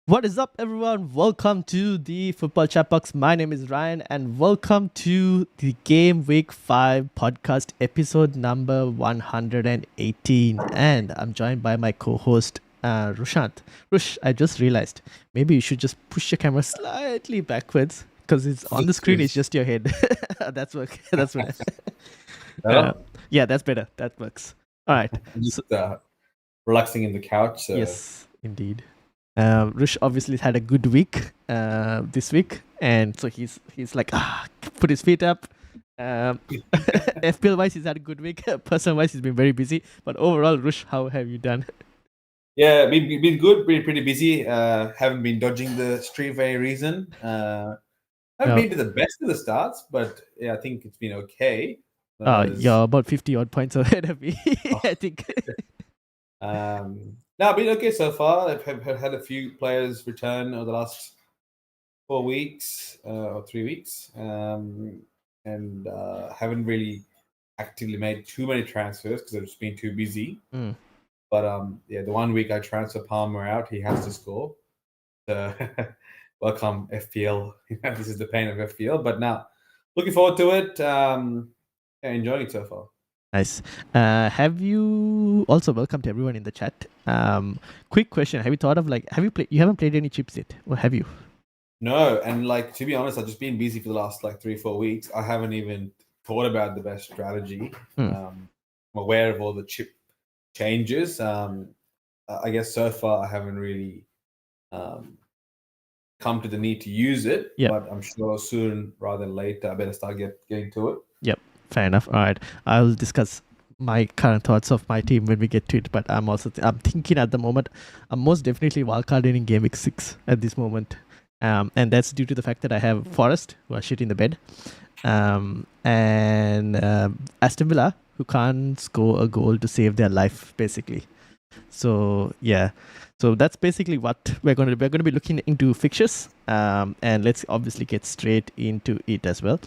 What is up, everyone? Welcome to the Football Chatbox. My name is Ryan, and welcome to the Game Week 5 podcast episode number 118. And I'm joined by my co-host, Rushant. Rush, I just realized maybe you should just push your camera slightly backwards because it's on the screen. It's just your head. That's work. That's better. Yeah, that's better. That works. All right. I'm just relaxing in the couch. So. Yes, indeed. Rush obviously had a good week this week, and so he's like put his feet up. FPL wise, he's had a good week. Person wise, he's been very busy. But overall, Rush, how have you done? Yeah, been good. Pretty busy. Haven't been dodging the stream for any reason. Haven't been to the best of the starts, but yeah, I think it's been okay. You're about 50 odd points ahead of me. I think. No, been okay so far. I've had a few players return over the last 4 weeks or 3 weeks, and haven't really actively made too many transfers because I've just been too busy. But yeah, the 1 week I transfer Palmer out, he has to score. So welcome FPL. This is the pain of FPL. But now, looking forward to it. Enjoying it so far. Nice. Have you also welcomed everyone in the chat? Quick question: have you thought of you haven't played any chips yet, or have you? No, and to be honest, I've just been busy for the last 3-4 weeks. I haven't even thought about the best strategy. I'm aware of all the chip changes. I guess so far I haven't really come to the need to use it. Yep. But I'm sure soon rather than later I better start getting to it. Yep. Fair enough. All right. I'll discuss my current thoughts of my team when we get to it. But I'm also I'm thinking at the moment, I'm most definitely wildcarding in Game Week 6 at this moment. And that's due to the fact that I have Forest, who are shit in the bed, and Aston Villa, who can't score a goal to save their life, basically. So yeah, so that's basically what we're going to be looking into fixtures, and let's obviously get straight into it as well.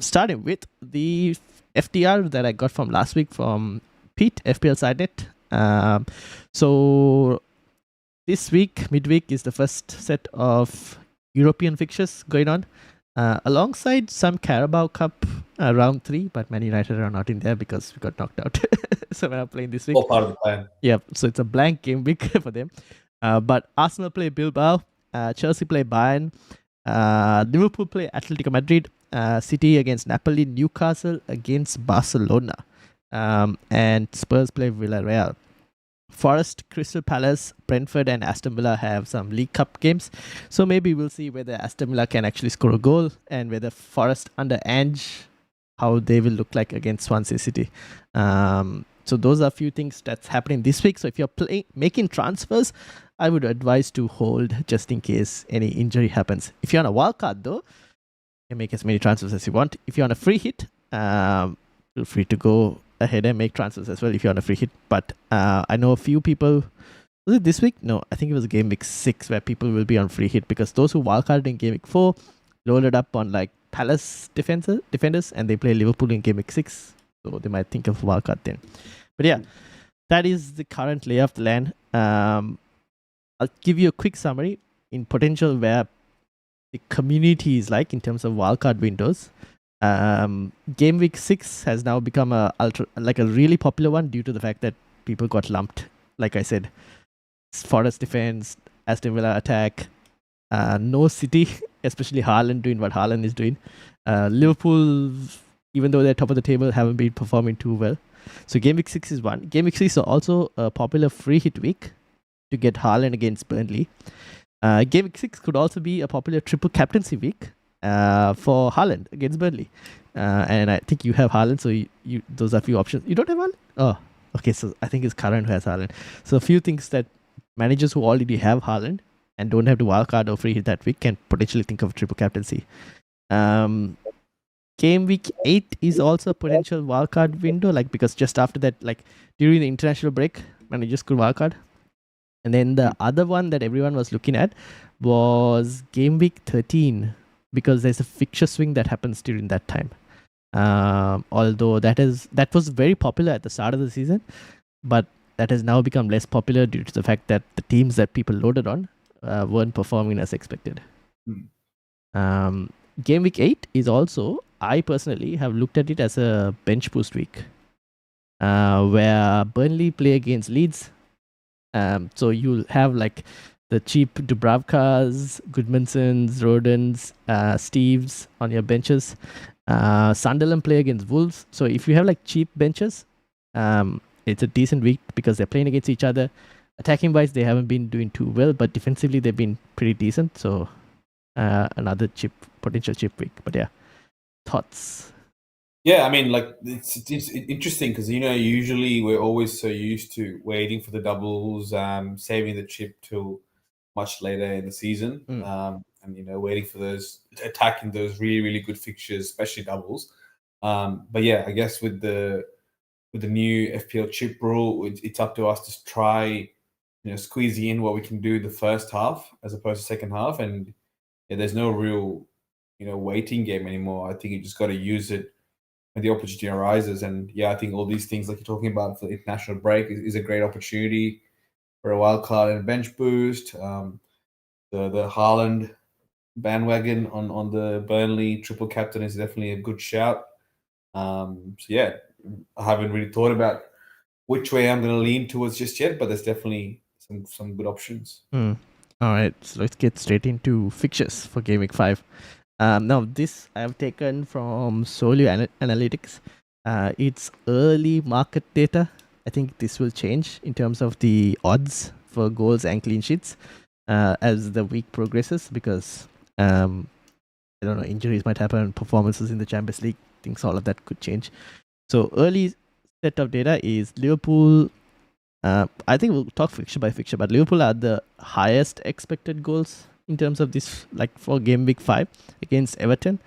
Starting with the FTR that I got from last week from Pete, FPL SideNet. So this week, midweek, is the first set of European fixtures going on, alongside some Carabao Cup round 3, but Man United are not in there because we got knocked out. So we're not playing this week. All part of the plan. Yeah, so it's a blank game week for them. But Arsenal play Bilbao, Chelsea play Bayern, Liverpool play Atletico Madrid, City against Napoli, Newcastle against Barcelona, and Spurs play Villarreal. Forest, Crystal Palace, Brentford, and Aston Villa have some League Cup games. So maybe we'll see whether Aston Villa can actually score a goal and whether Forest under Ange, how they will look like against Swansea City. So those are a few things that's happening this week. So if you're making transfers, I would advise to hold just in case any injury happens. If you're on a wildcard though, you can make as many transfers as you want. If you're on a free hit, feel free to go ahead and make transfers as well if you're on a free hit. But I know a few people. Was it this week? No, I think it was Game Week 6 where people will be on free hit because those who wildcarded in Game Week 4 loaded up on Palace defenders and they play Liverpool in Game Week 6. So they might think of wildcard then. But yeah, that is the current lay of the land. I'll give you a quick summary in potential where the community is like in terms of wildcard windows. Game Week 6 has now become a really popular one due to the fact that people got lumped. Like I said, Forest defense, Aston Villa attack, no City, especially Haaland doing what Haaland is doing. Liverpool, even though they're top of the table, haven't been performing too well. So Game Week 6 is one. Game Week 6 is also a popular free hit week to get Haaland against Burnley. Game Week 6 could also be a popular triple captaincy week for Haaland against Burnley. And I think you have Haaland, so you those are a few options. You don't have Haaland? Oh, okay. So I think it's Karan who has Haaland. So a few things that managers who already have Haaland and don't have to wildcard or free hit that week can potentially think of triple captaincy. Game Week 8 is also a potential wildcard window, because just after that, during the international break, managers could wildcard. And then the other one that everyone was looking at was Game Week 13, because there's a fixture swing that happens during that time. Although that was very popular at the start of the season, but that has now become less popular due to the fact that the teams that people loaded on weren't performing as expected. Hmm. Game week 8 is also, I personally have looked at it as a bench boost week, where Burnley play against Leeds. So you'll have like the cheap Dubravkas, Goodmansons, Rodens, Steves on your benches. Sunderland play against Wolves. So if you have like cheap benches, it's a decent week because they're playing against each other. Attacking wise, they haven't been doing too well, but defensively they've been pretty decent. So another potential cheap week. But yeah, thoughts? Yeah, I mean, like it's interesting because usually we're always so used to waiting for the doubles, saving the chip till much later in the season, and waiting for those attacking those really good fixtures, especially doubles. But yeah, I guess with the new FPL chip rule, it's up to us to try squeezing in what we can do the first half as opposed to second half, and there's no real waiting game anymore. I think you just got to use it when the opportunity arises. And yeah, I think all these things like you're talking about for the international break is a great opportunity for a wild card and a bench boost. The Haaland bandwagon on the Burnley triple captain is definitely a good shout. So yeah, I haven't really thought about which way I'm going to lean towards just yet, but there's definitely some good options. All right, so let's get straight into fixtures for Game Week 5. Now, this I have taken from Solio Analytics. It's early market data. I think this will change in terms of the odds for goals and clean sheets as the week progresses because I don't know, injuries might happen, performances in the Champions League, things, all of that could change. So early set of data is Liverpool. I think we'll talk fixture by fixture, but Liverpool are the highest expected goals in terms of this, like for Game Week 5 against Everton.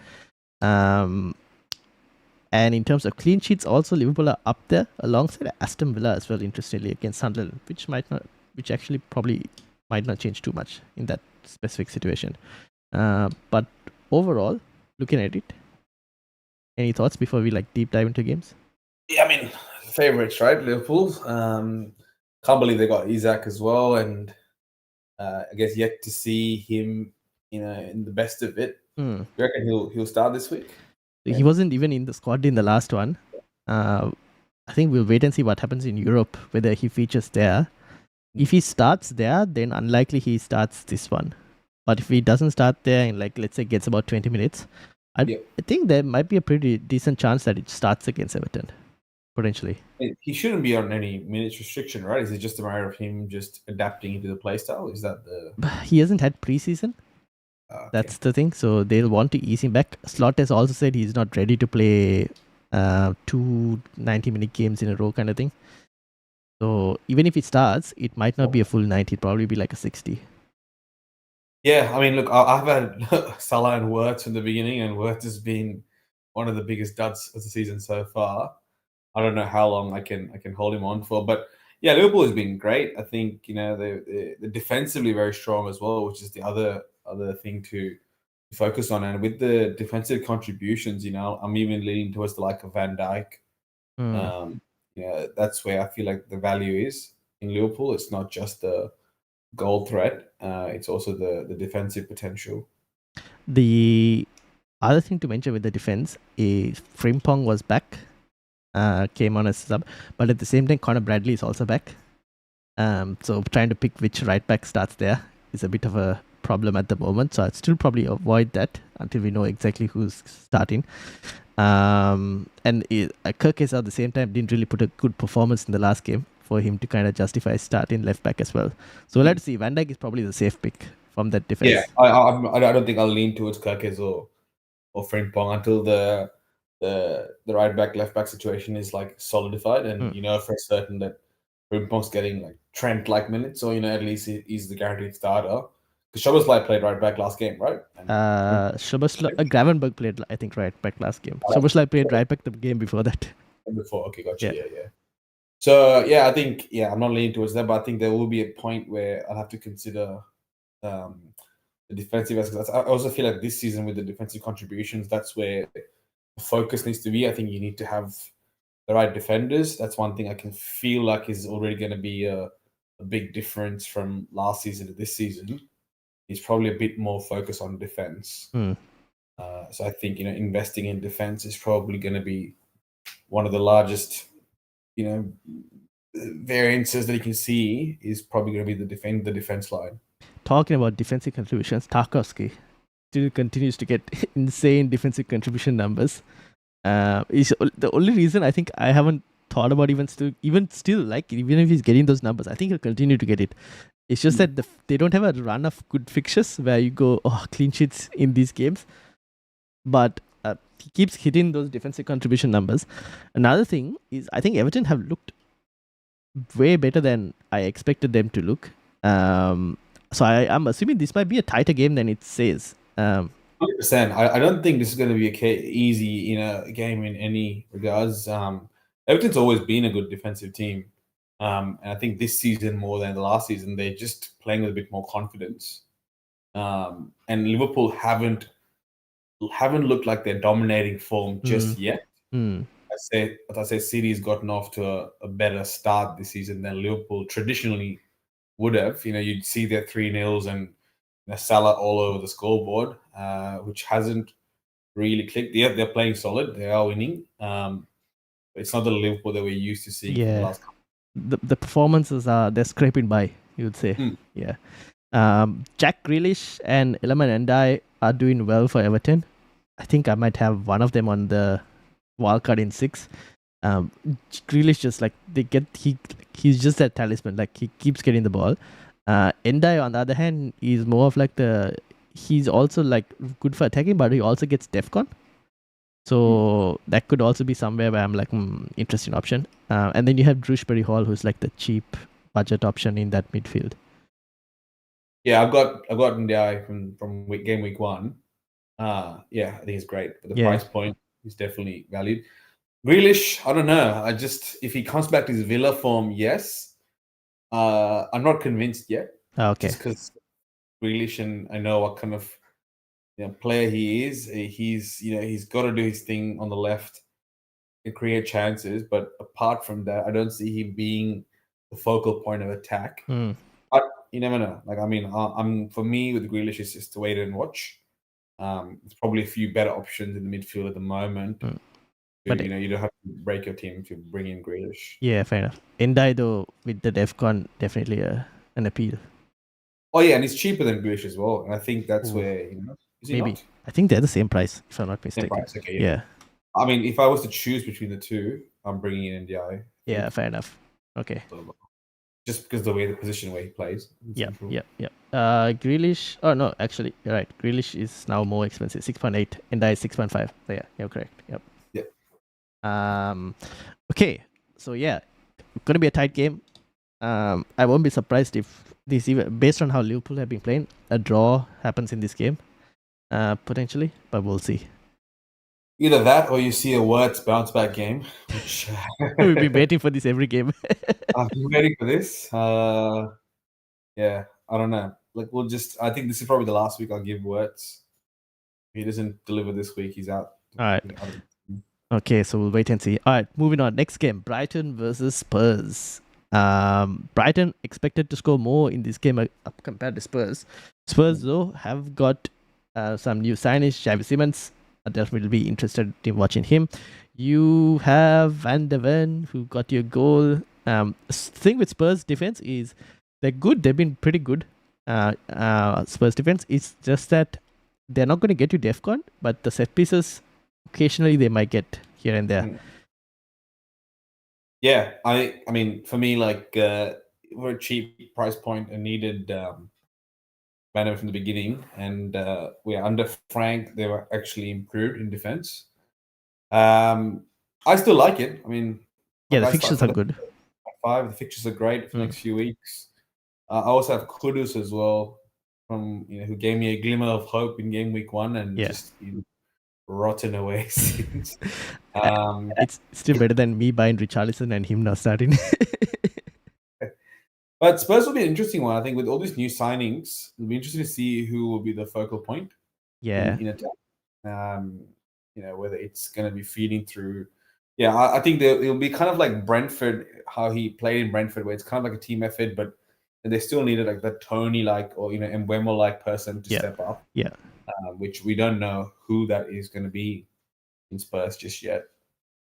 And in terms of clean sheets, also Liverpool are up there alongside Aston Villa as well, interestingly, against Sunderland, which actually probably might not change too much in that specific situation. But overall, looking at it, any thoughts before we like deep dive into games? Yeah, I mean, favorites, right? Liverpool. Can't believe they got Isaac as well, and I guess yet to see him, in the best of it. You reckon he'll start this week? He wasn't even in the squad in the last one. I think we'll wait and see what happens in Europe, whether he features there. If he starts there, then unlikely he starts this one. But if he doesn't start there and like let's say gets about 20 minutes, I think there might be a pretty decent chance that it starts against Everton, potentially. He shouldn't be on any minutes restriction, right? Is it just a matter of him just adapting into the playstyle? Is that the... He hasn't had preseason. Okay. That's the thing. So they'll want to ease him back. Slot has also said he's not ready to play 2 90-minute games in a row kind of thing. So even if it starts, it might not be a full 90. It'd probably be like a 60. Yeah, I mean, look, I've had Salah and Wirtz from the beginning, and Wirtz has been one of the biggest duds of the season so far. I don't know how long I can hold him on for, but yeah, Liverpool has been great. I think they're defensively very strong as well, which is the other thing to focus on. And with the defensive contributions, I'm even leaning towards the like of Van Dijk. That's where I feel like the value is in Liverpool. It's not just the goal threat; it's also the defensive potential. The other thing to mention with the defense is Frimpong was back, came on as sub, but at the same time, Conor Bradley is also back. So trying to pick which right back starts there is a bit of a problem at the moment. So I'd still probably avoid that until we know exactly who's starting. And Kirkes at the same time didn't really put a good performance in the last game for him to kind of justify starting left back as well. So let's see. Van Dijk is probably the safe pick from that defense. Yeah, I don't think I'll lean towards Kirkes or Frimpong until the right back left back situation is like solidified, and for certain that Frimpong's getting like Trent like minutes, so at least he's the guaranteed starter. Because Szoboszlai played right back last game, right? Gravenberg played, I think, right back last game. Szoboszlai played right back the game before that. Before, okay, gotcha. Yeah. So yeah, I think I'm not leaning towards that, but I think there will be a point where I'll have to consider the defensive aspects. I also feel like this season with the defensive contributions, that's where the focus needs to be. I think you need to have the right defenders. That's one thing I can feel like is already going to be a big difference from last season to this season. he's probably a bit more focused on defense. So I think investing in defense is probably going to be one of the largest variances that you can see is probably going to be the defense line. Talking about defensive contributions, Tarkowski still continues to get insane defensive contribution numbers. Is the only reason I think I haven't thought about even still even if he's getting those numbers, I think he'll continue to get it. It's just that they don't have a run of good fixtures where you go, clean sheets in these games. But he keeps hitting those defensive contribution numbers. Another thing is, I think Everton have looked way better than I expected them to look. So I'm assuming this might be a tighter game than it says. 100%. I don't think this is going to be easy game in any regards. Everton's always been a good defensive team. And I think this season more than the last season, they're just playing with a bit more confidence. And Liverpool haven't looked like they're dominating form just yet. I say City's gotten off to a better start this season than Liverpool traditionally would have. You'd see their 3-0s and Salah all over the scoreboard, which hasn't really clicked. They're playing solid. They are winning. It's not the Liverpool that we're used to seeing in the last couple. The performances they're scraping by, you would say. Yeah. Jack Grealish and Iliman Ndiaye are doing well for Everton. I think I might have one of them on the wildcard in 6. Grealish just he's just that talisman. Like he keeps getting the ball. Ndiaye on the other hand is more of he's also good for attacking, but he also gets DEFCON. So that could also be somewhere where I'm interesting option. And then you have Shrewsbury Hall, who's the cheap budget option in that midfield. Yeah, I've got Ndiaye from game week 1. I think he's great. But the price point is definitely valued. Grealish, I don't know. If he comes back to his Villa form, yes. I'm not convinced yet. Okay. Just because Grealish, and I know what kind of player he is. He's got to do his thing on the left and create chances. But apart from that, I don't see him being the focal point of attack. But you never know. For me with Grealish, it's just to wait and watch. There's probably a few better options in the midfield at the moment. But you don't have to break your team to bring in Grealish. Yeah, fair enough. Ndiaye though with the DEFCON definitely an appeal. Oh yeah, and he's cheaper than Grealish as well. And I think that's where is he maybe not? I think they're the same price if I'm not mistaken. Same price, okay, yeah. I mean, if I was to choose between the two, I'm bringing in Ndiaye. Yeah, fair enough. Okay. Just because the way the position where he plays. Yeah. Grealish. Oh no, actually, you're right. Grealish is now more expensive, 6.8, and Ndiaye 6.5. So yeah, you're correct. Yep. Okay. So yeah, gonna be a tight game. I won't be surprised if this, even based on how Liverpool have been playing, a draw happens in this game, potentially. But we'll see. Either that or you see a Wirtz bounce back game. Which we'll be waiting for this every game. I've been waiting for this. Yeah, I don't know. I think this is probably the last week I'll give Wirtz. If he doesn't deliver this week, he's out. All right. Okay, so we'll wait and see. All right, moving on. Next game, Brighton versus Spurs. Brighton expected to score more in this game compared to Spurs. Spurs, though, have got some new signings. Xavi Simons, I definitely will be interested in watching him. You have Van de Ven, who got your goal. Thing with Spurs defense is they're good. They've been pretty good. Spurs defense. It's just that they're not going to get you DEFCON, but the set pieces, occasionally they might get here and there. Yeah, I mean, for me, we're a cheap price point and needed Van from the beginning, and we're under Frank. They were actually improved in defense. I still like it. I mean, the fixtures are good. 5, the fixtures are great for the next few weeks. I also have Kudus as well, from who gave me a glimmer of hope in game week 1 and just rotten away since. It's still better than me buying Richarlison and him not starting. But Spurs will be an interesting one. I think with all these new signings, it'll be interesting to see who will be the focal point. In attack. Whether it's going to be feeding through. Yeah, I think it'll be kind of like Brentford, how he played in Brentford, where it's kind of like a team effort, but and they still needed like that Tony or Mbeumo person to step up. Yeah. Which we don't know who that is going to be in Spurs just yet.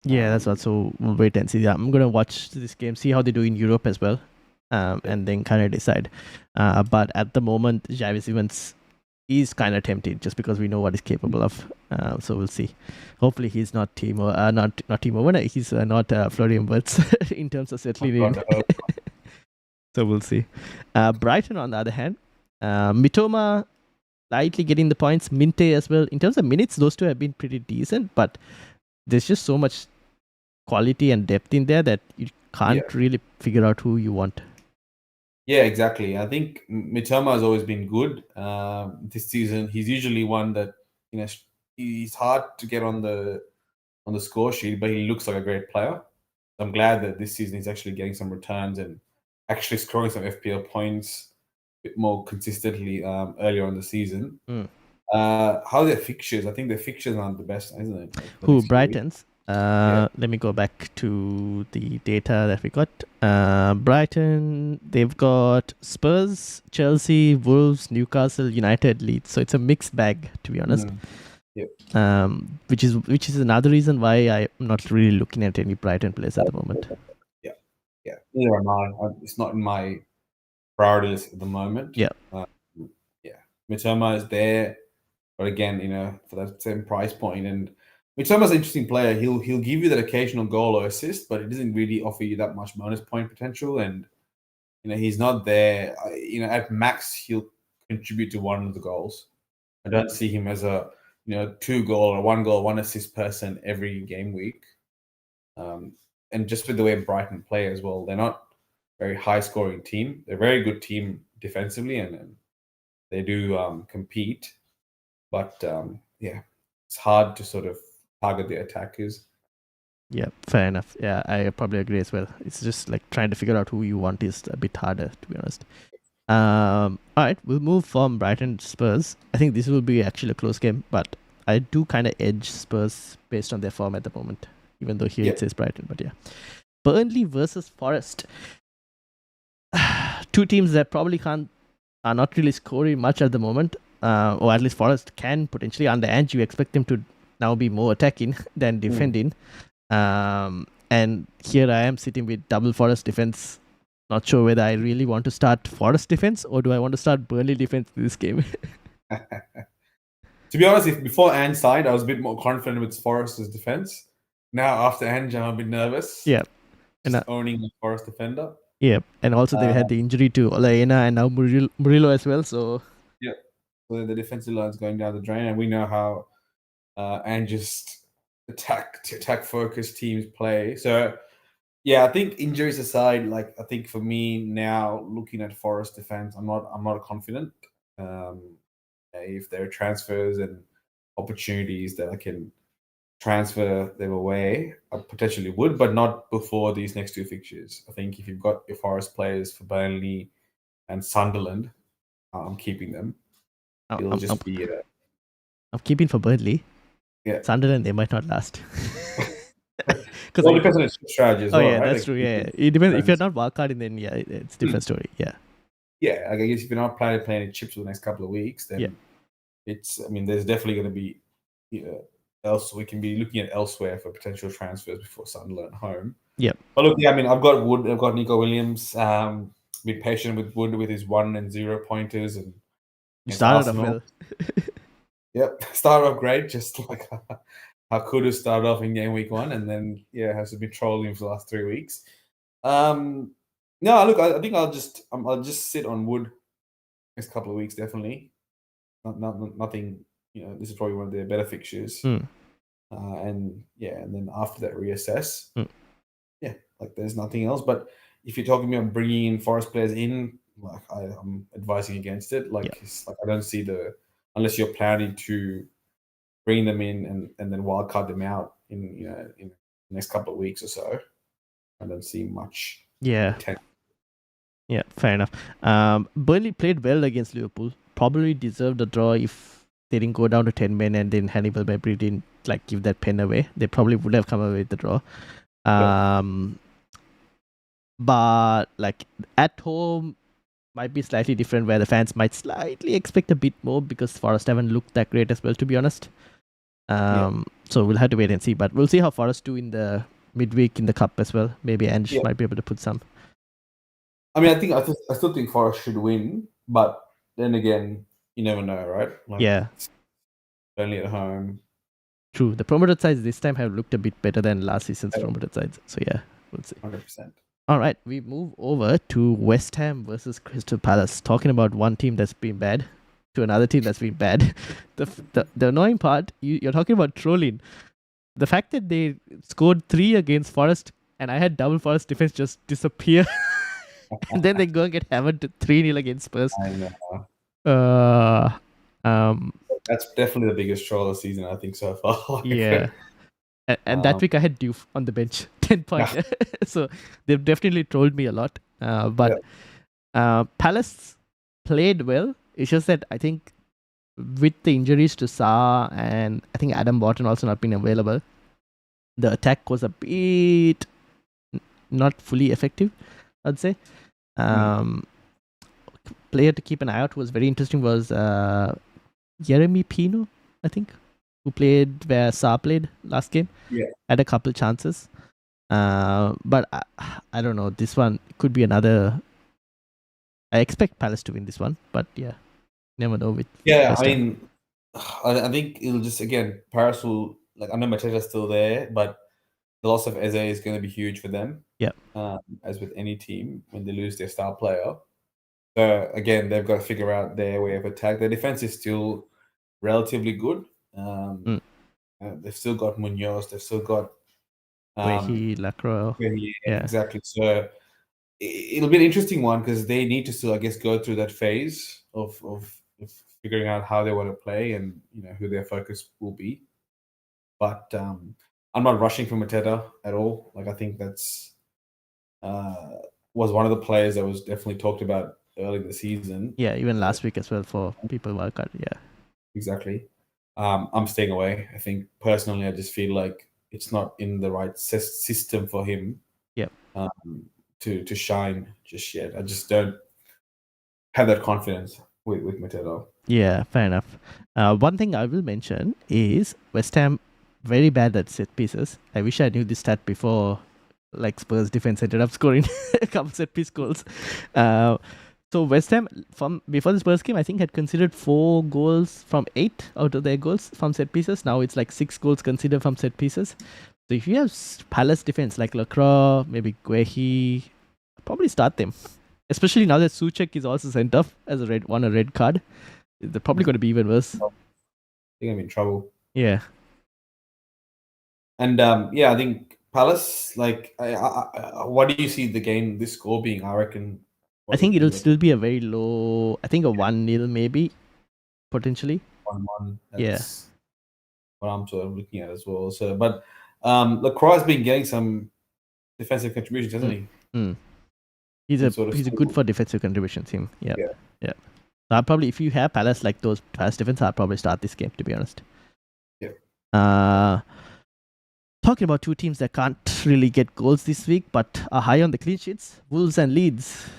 Yeah, that's also we'll wait and see. Yeah, I'm gonna watch this game, see how they do in Europe as well, and then kind of decide. But at the moment, Javis Evans is kind of tempting just because we know what he's capable of. So we'll see. Hopefully, he's not Timo. Not Timo Werner. He's not Florian Wirtz in terms of settling in. So we'll see. Brighton, on the other hand, Mitoma slightly getting the points. Minte as well. In terms of minutes, those two have been pretty decent, but there's just so much quality and depth in there that you can't really figure out who you want. Yeah, exactly. I think Mitoma has always been good. This season, he's usually one that he's hard to get on the score sheet, but he looks like a great player. I'm glad that this season he's actually getting some returns and actually scoring some FPL points a bit more consistently earlier in the season. How are their fixtures? I think their fixtures aren't the best, isn't it? Who, Brighton's? Let me go back to the data that we got. Brighton, they've got Spurs, Chelsea, Wolves, Newcastle, United, Leeds. So it's a mixed bag, to be honest. Which is another reason why I'm not really looking at any Brighton players at the moment. Yeah. Neither am I. It's not in my priority list at the moment. Mitoma is there, but again, for that same price point. And Mitsoma's an interesting player. He'll give you that occasional goal or assist, but it doesn't really offer you that much bonus point potential. And he's not there. At max he'll contribute to one of the goals. I don't see him as a 2 goal or 1 goal, 1 assist person every game week. And just with the way Brighton play as well, they're not a very high scoring team. They're a very good team defensively, and they do compete. But it's hard to sort of target the attackers. Yeah, fair enough. Yeah, I probably agree as well. It's just like trying to figure out who you want is a bit harder, to be honest. All right, we'll move from Brighton to Spurs. I think this will be actually a close game, but I do kind of edge Spurs based on their form at the moment, even though here it says Brighton. But yeah, Burnley versus Forest. Two teams that probably are not really scoring much at the moment, or at least Forest can potentially. Under Ange, you expect them to now be more attacking than defending. And here I am sitting with double Forest defense. Not sure whether I really want to start Forest defense or do I want to start Burnley defense this game. To be honest, before Ange signed, I was a bit more confident with Forest's defense. Now after Ange, I'm a bit nervous. Yeah, and owning the Forest defender. Yeah, and also they had the injury to Olaena and now Murillo as well. So so the defensive line's going down the drain, and we know how Ange's attack focused teams play. So yeah, I think injuries aside, I think for me now, looking at Forest defense, I'm not confident. If there are transfers and opportunities that I can transfer them away, I potentially would, but not before these next 2 fixtures. I think if you've got your Forest players for Burnley and Sunderland, I'm keeping them. It'll just be. I'm keeping for Burnley. Yeah, Sunderland, they might not last. Because it depends on its strategy as well. Yeah, right? that's true. Yeah, it depends. If you're not wildcarding, then it's a different story. Yeah. Yeah, I guess if you're not planning any chips for the next couple of weeks, then it's. I mean, there's definitely going to be. Else we can be looking at elsewhere for potential transfers before Sunderland at home. Yeah. But look, I mean, I've got Wood, I've got Nico Williams. Be patient with Wood with his 1 and 0 pointers and started off well. Yep, started off great, just like how Kudus started off in game week 1, and then has been trolling for the last 3 weeks. No, look, I think I'll just sit on Wood next couple of weeks, definitely. Nothing. This is probably one of their better fixtures. And then after that, reassess. There's nothing else. But if you're talking about bringing in Forest players in, I'm advising against it. I don't see unless you're planning to bring them in and then wildcard them out in the next couple of weeks or so. I don't see much. Yeah, fair enough. Burnley played well against Liverpool. Probably deserved a draw if they didn't go down to 10 men and then Hannibal Mabry didn't give that pen away. They probably would have come away with the draw. But at home, might be slightly different, where the fans might slightly expect a bit more because Forest haven't looked that great as well, to be honest. So we'll have to wait and see, but we'll see how Forest do in the midweek in the cup as well. Maybe Ange might be able to put some. I mean, I still think Forest should win, but then again, you never know, right? Like, yeah. It's only at home. True. The promoted sides this time have looked a bit better than last season's promoted sides. So yeah, we'll see. 100%. All right, we move over to West Ham versus Crystal Palace. Talking about one team that's been bad to another team that's been bad. The annoying part, you're talking about trolling. The fact that they scored 3 against Forest and I had double Forest defense just disappear. And then they go and get hammered 3-0 against Spurs. I know. That's definitely the biggest troll of the season, I think, so far. Yeah. And that week I had Diouf on the bench, 10 points. Yeah. So they've definitely trolled me a lot. But Palace played well. It's just that I think with the injuries to Salah and I think Adam Wharton also not being available, the attack was a bit not fully effective, I'd say. Player to keep an eye out was very interesting was Jeremy Pino, I think, who played where Salah played last game. Yeah. Had a couple chances. But I don't know. This one could be another. I expect Palace to win this one, but yeah, never know with. Yeah, I mean, I think it'll just, again, Paris will, like, I know Mateta's still there, but the loss of Eze is going to be huge for them. Yeah. As with any team, when they lose their star player. So, again, they've got to figure out their way of attack. Their defense is still relatively good. They've still got Munoz. They've still got Lacroix. Yeah, exactly. So it'll be an interesting one because they need to still, I guess, go through that phase of figuring out how they want to play and who their focus will be. But I'm not rushing for Mateta at all. Like, I think that's was one of the players that was definitely talked about early in the season. Yeah, even last week as well for people wildcard. Yeah, exactly. I'm staying away. I think personally, I just feel like it's not in the right system for him. Yeah. To shine just yet. I just don't have that confidence with Mateta. Yeah, fair enough. One thing I will mention is West Ham very bad at set pieces. I wish I knew this stat before, like Spurs defense ended up scoring a couple set piece goals. So West Ham from before the Spurs game, I think had considered 4 goals from 8 out of their goals from set pieces. Now it's like 6 goals considered from set pieces. So if you have Palace defense like Lacroix, maybe Guehi, probably start them. Especially now that Souček is also sent off as a red card. They're probably going to be even worse. They're going to be in trouble. Yeah. And I think Palace, like, what do you see the game, this score being? I reckon. I think it'll still be a very low, I think a 1-0 maybe, potentially. 1-1. That's what I'm sort of looking at as well. So, but Lacroix has been getting some defensive contributions, hasn't he? He's a good for defensive contribution team. Yeah. So I'll probably, if you have Palace like those Palace defense, I'll probably start this game, to be honest. Yeah. Talking about 2 teams that can't really get goals this week, but are high on the clean sheets, Wolves and Leeds.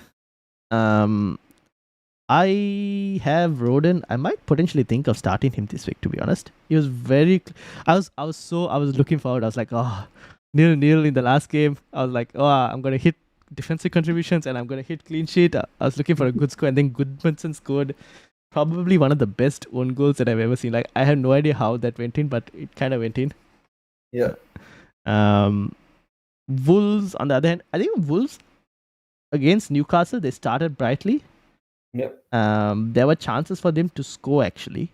I have Rodon. I might potentially think of starting him this week, to be honest. He was very. I was looking forward. I was like, 0-0 in the last game. I was like, I'm gonna hit defensive contributions and I'm gonna hit clean sheet. I was looking for a good score, and then Goodmanson scored probably one of the best own goals that I've ever seen. Like, I have no idea how that went in, but it kind of went in. Yeah. Wolves, on the other hand, I think Wolves against Newcastle, they started brightly. Yep. There were chances for them to score actually,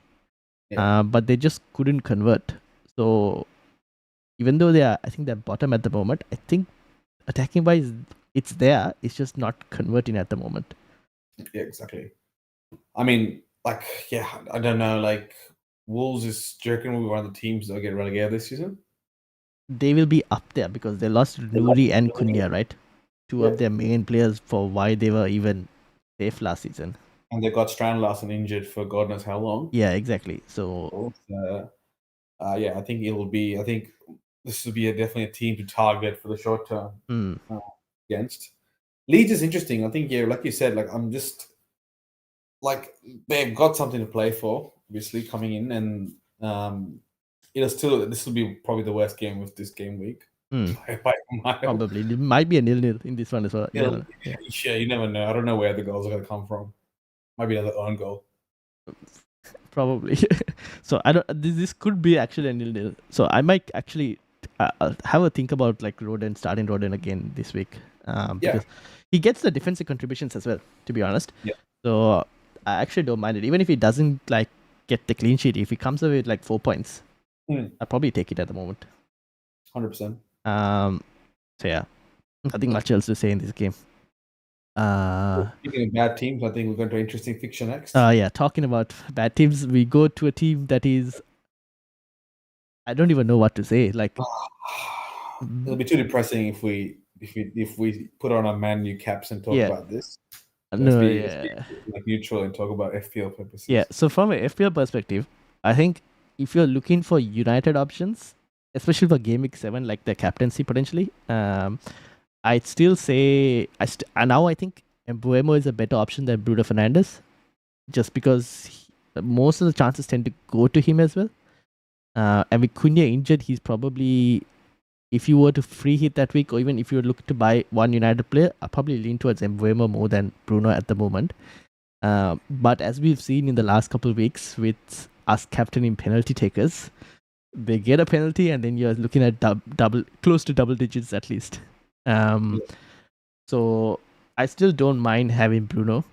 but they just couldn't convert. So even though I think they're bottom at the moment, I think attacking wise, it's there. It's just not converting at the moment. Yeah, exactly. I mean, like, I don't know. Like, Wolves do you reckon will be one of the teams that will get relegated this season? They will be up there because they lost Nouri and Cunha, right? 2 of their main players for why they were even safe last season. And they got Strand-Larsen injured for God knows how long. Yeah, exactly. So, I think it will be. I think this will be definitely a team to target for the short term against. Leeds is interesting. I think, yeah, like you said, like I'm just like they've got something to play for, obviously coming in, and this will be probably the worst game of this game week. By a mile. Probably. It might be a 0-0 in this one as well. Yeah, you never know. I don't know where the goals are going to come from. Might be another own goal. Probably. So I don't. This could be actually a 0-0. So I might actually have a think about like starting Roden again this week. Because he gets the defensive contributions as well. To be honest. Yeah. So I actually don't mind it, even if he doesn't like get the clean sheet. If he comes away with like 4 points, I'll probably take it at the moment. 100%. So yeah, nothing much else to say in this game. Speaking of bad teams, I think we're going to an interesting fixture next. Yeah, talking about bad teams, we go to a team that is, I don't even know what to say. Like, it'll be too depressing if we put on our Man U caps and talk about this. Let's be like neutral and talk about FPL purposes. Yeah, so from an FPL perspective, I think if you're looking for United options, especially for Game Week 7, like the captaincy potentially, I'd still say now I think Mbuemo is a better option than Bruno Fernandes, just because most of the chances tend to go to him as well. And with Cunha injured, he's probably, if you were to free hit that week, or even if you were looking to buy one United player, I'd probably lean towards Mbuemo more than Bruno at the moment. But as we've seen in the last couple of weeks with us captaining penalty takers, they get a penalty and then you're looking at close to double digits at least. So I still don't mind having Bruno.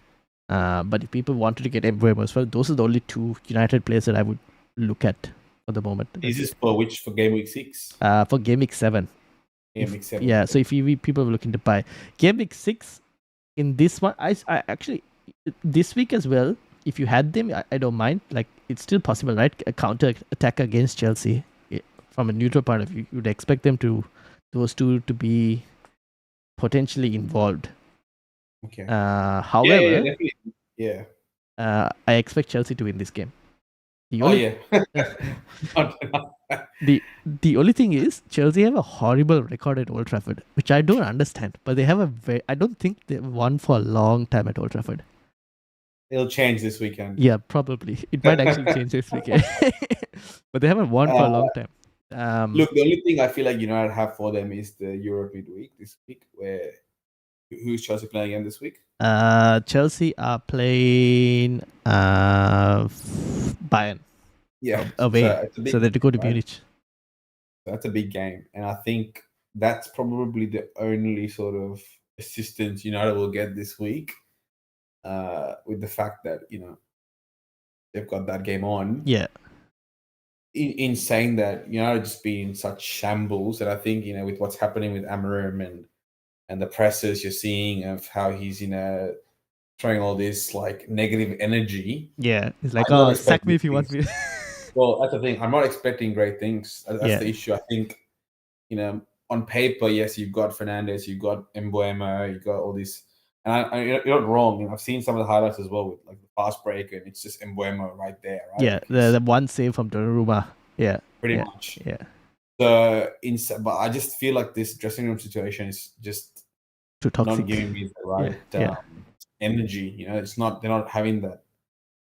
But if people wanted to get Mbuemo as well, those are the only two United players that I would look at for the moment. Is this for which? For Game Week 6? For Game Week 7. Game Week 7. Yeah, so if people are looking to buy Game Week 6, in this one, I actually, this week as well, if you had them, I don't mind. Like, it's still possible, right? A counter attack against Chelsea. From a neutral point of view, you'd expect those two to be potentially involved. Okay. However, I expect Chelsea to win this game. The only thing is, Chelsea have a horrible record at Old Trafford, which I don't understand. But they have I don't think they've won for a long time at Old Trafford. It'll change this weekend. Yeah, probably. It might actually change this weekend. But they haven't won for a long time. Look, the only thing I feel like United have for them is the Euro midweek this week, where who's Chelsea playing again this week? Chelsea are playing Bayern. Yeah, away. So they have to go to Munich. That's a big game, and I think that's probably the only sort of assistance United will get this week, with the fact that they've got that game on. Yeah. In saying that, United just been in such shambles that I think with what's happening with Amorim and the presses you're seeing of how he's throwing all this like negative energy. Yeah, it's like, sack me if you want me. Well, that's the thing. I'm not expecting great things. That's the issue. I think, on paper, yes, you've got Fernandes, you've got Mbuemo, you've got all this. And you're not wrong. I've seen some of the highlights as well with like the fast break, and it's just Mbuemo right there, right? Yeah, the one save from Donnarumma. Yeah, pretty much. Yeah. So, but I just feel like this dressing room situation is just too toxic. Not giving me the right energy. It's not. They're not having that.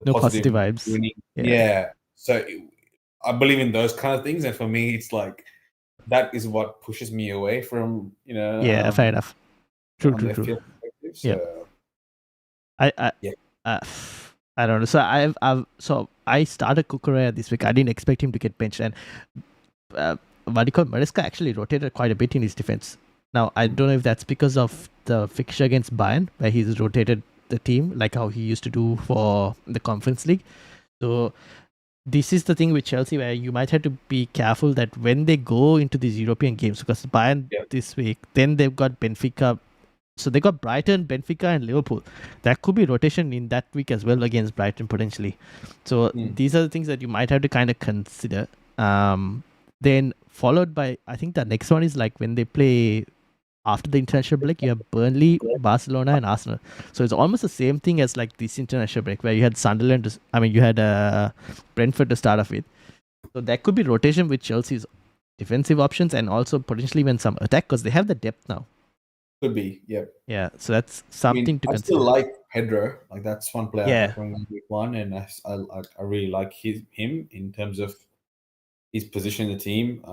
No positive vibes. Yeah. So I believe in those kind of things, and for me, it's like that is what pushes me away from Yeah, fair enough. True. So, I don't know. So I started Kukurea this week. I didn't expect him to get benched, and Maresca actually rotated quite a bit in his defense. Now I don't know if that's because of the fixture against Bayern, where he's rotated the team like how he used to do for the Conference League. So this is the thing with Chelsea, where you might have to be careful that when they go into these European games, because Bayern this week, then they've got Benfica. So they got Brighton, Benfica, and Liverpool. That could be rotation in that week as well against Brighton potentially. So these are the things that you might have to kind of consider. Then followed by, I think the next one is like when they play after the international break, you have Burnley, Barcelona, and Arsenal. So it's almost the same thing as like this international break, where you had you had Brentford to start off with. So that could be rotation with Chelsea's defensive options and also potentially even some attack, because they have the depth now. Could be, yeah. Yeah, so that's I something mean, to I still consider. like Pedro. Like that's one player I Yeah, back on week one, and I really like him in terms of his position in the team.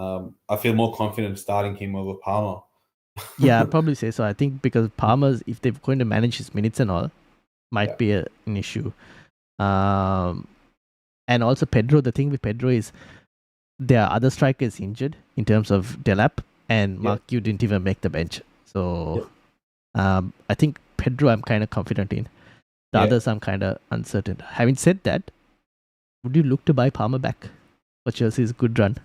I feel more confident starting him over Palmer. yeah, I'd probably say so. I think because Palmer's, if they're going to manage his minutes and all, might Yeah. be an issue. And also Pedro, the thing with Pedro is there are other strikers injured in terms of Delap, and Mark, you didn't even make the bench. So I think Pedro I'm kind of confident in. The others I'm kind of uncertain. Having said that, would you look to buy Palmer back for Chelsea's good run?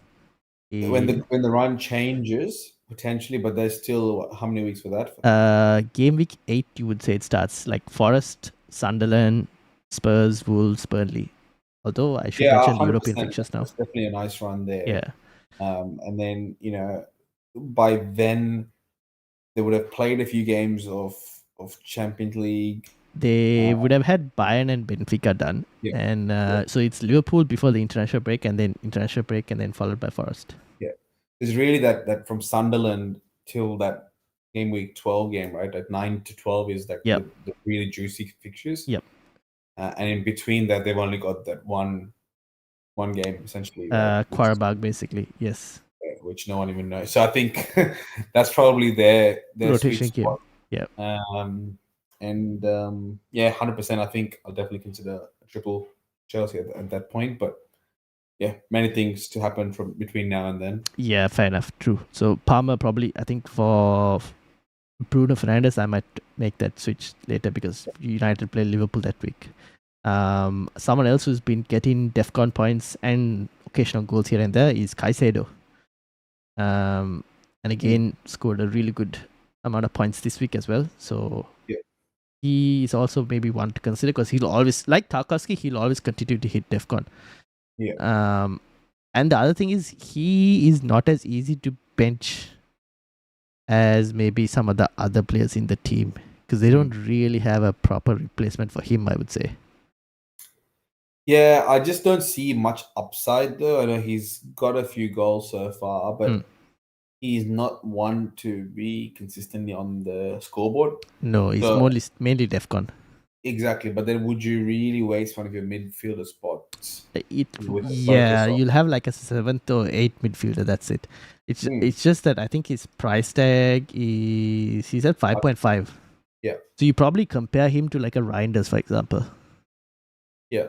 When the run changes potentially, but there's still how many weeks for that? Game week 8, you would say it starts like Forest, Sunderland, Spurs, Wolves, Burnley. Although I should mention 100%. European fixtures now. That's definitely a nice run there. Yeah. And then by then they would have played a few games of Champions League. They would have had Bayern and Benfica done. Yeah. And so it's Liverpool before the international break, and then international break, and then followed by Forest. Yeah. It's really that from Sunderland till that game week 12 game, right? At 9 to 12 is that the really juicy fixtures. Yep. And in between that, they've only got that one game essentially. Right? Qarabağ, basically, yes. Which no one even knows. So I think that's probably their rotation sweet spot. Game. Yeah. And 100%. I think I'll definitely consider a triple Chelsea at that point. But yeah, many things to happen from between now and then. Yeah, fair enough. True. So Palmer probably, I think for Bruno Fernandes, I might make that switch later because United play Liverpool that week. Someone else who's been getting DEFCON points and occasional goals here and there is Caicedo. And again, scored a really good amount of points this week as well. So he is also maybe one to consider because he'll always, like Tarkowski, he'll always continue to hit DEFCON. Yeah. And the other thing is he is not as easy to bench as maybe some of the other players in the team because they don't really have a proper replacement for him, I would say. Yeah, I just don't see much upside though. I know he's got a few goals so far, but he's not one to be consistently on the scoreboard. No, he's mainly DEFCON. Exactly, but then would you really waste one of your midfielder spots? You'll have like a 7th or 8th midfielder. That's it. It's just that I think his price tag he's at 5.5. Yeah. So you probably compare him to like a Reinders, for example. Yeah.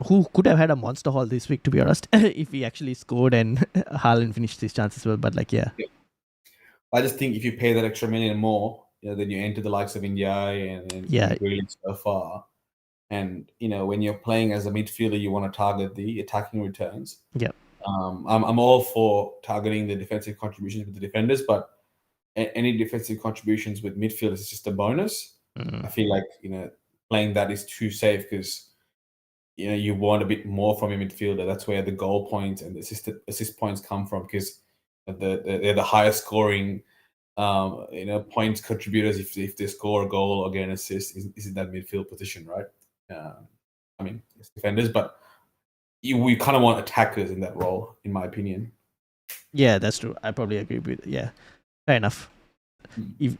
Who could have had a monster haul this week, to be honest, if he actually scored and Haaland finished his chances well. But I just think if you pay that extra million more, then you enter the likes of India and really so far. And when you're playing as a midfielder, you want to target the attacking returns. Yeah. I'm all for targeting the defensive contributions with the defenders, but any defensive contributions with midfielders is just a bonus. I feel like playing that is too safe because you want a bit more from your midfielder. That's where the goal points and the assist points come from because they're the highest scoring points contributors if they score a goal or get an assist is in that midfield position, right? I mean, it's defenders, but we kind of want attackers in that role, in my opinion. Yeah, that's true. I probably agree with it. Yeah, fair enough.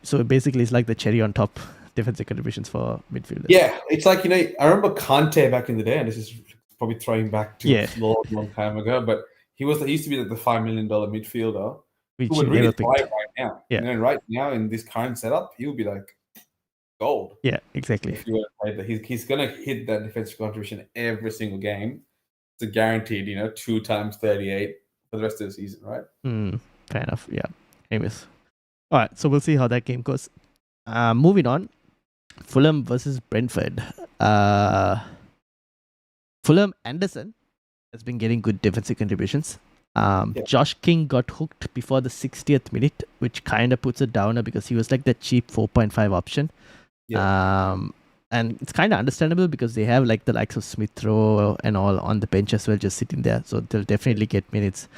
So basically, it's like the cherry on top defensive contributions for midfielders. Yeah, it's like I remember Kante back in the day, and this is probably throwing back to a long time ago, but he used to be the $5 million midfielder. Which who would really thrive right now. Yeah. Right now in this current setup, he'll be like gold. Yeah, exactly. If you were to play, he's gonna hit that defensive contribution every single game. It's a guaranteed, 2 times 38 for the rest of the season, right? Fair enough. Yeah. Anyways, all right. So we'll see how that game goes. Moving on, Fulham versus Brentford. Fulham Anderson has been getting good defensive contributions. Josh King got hooked before the 60th minute, which kind of puts a downer because he was like the cheap 4.5 option. And it's kind of understandable because they have like the likes of Smith Rowe and all on the bench as well, just sitting there. So they'll definitely get minutes.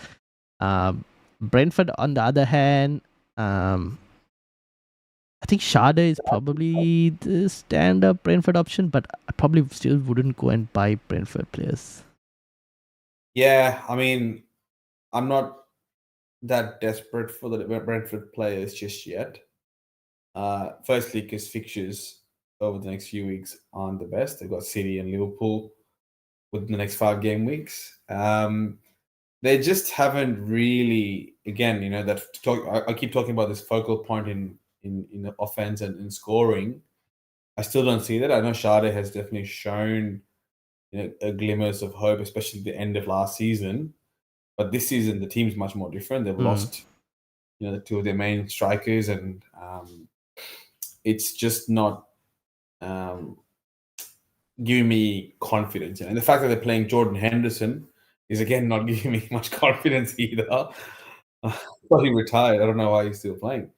Brentford, on the other hand, I think Schade is probably the stand-up Brentford option, but I probably still wouldn't go and buy Brentford players. Yeah, I mean, I'm not that desperate for the Brentford players just yet. Firstly, because fixtures over the next few weeks aren't the best. They've got City and Liverpool within the next 5 game weeks. They just haven't really, again, I keep talking about this focal point in the offense and in scoring. I still don't see that. I know Sade has definitely shown a glimmers of hope, especially at the end of last season. But this season, the team's much more different. They've lost, the 2 of their main strikers, and it's just not giving me confidence. And the fact that they're playing Jordan Henderson is, again, not giving me much confidence either. I thought he retired. I don't know why he's still playing.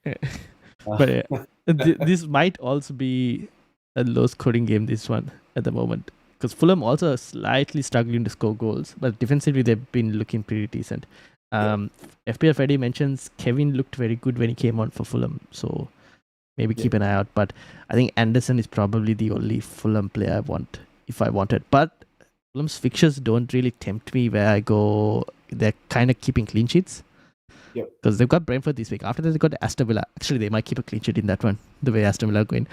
But this might also be a low-scoring game, this one, at the moment. Because Fulham also are slightly struggling to score goals, but defensively they've been looking pretty decent. FPL Freddy mentions Kevin looked very good when he came on for Fulham, so maybe keep an eye out. But I think Anderson is probably the only Fulham player I want, if I wanted. But Fulham's fixtures don't really tempt me where I go. They're kind of keeping clean sheets. Because they've got Brentford this week. After that, they've got Aston Villa. Actually, they might keep a clean sheet in that one, the way Aston Villa are going.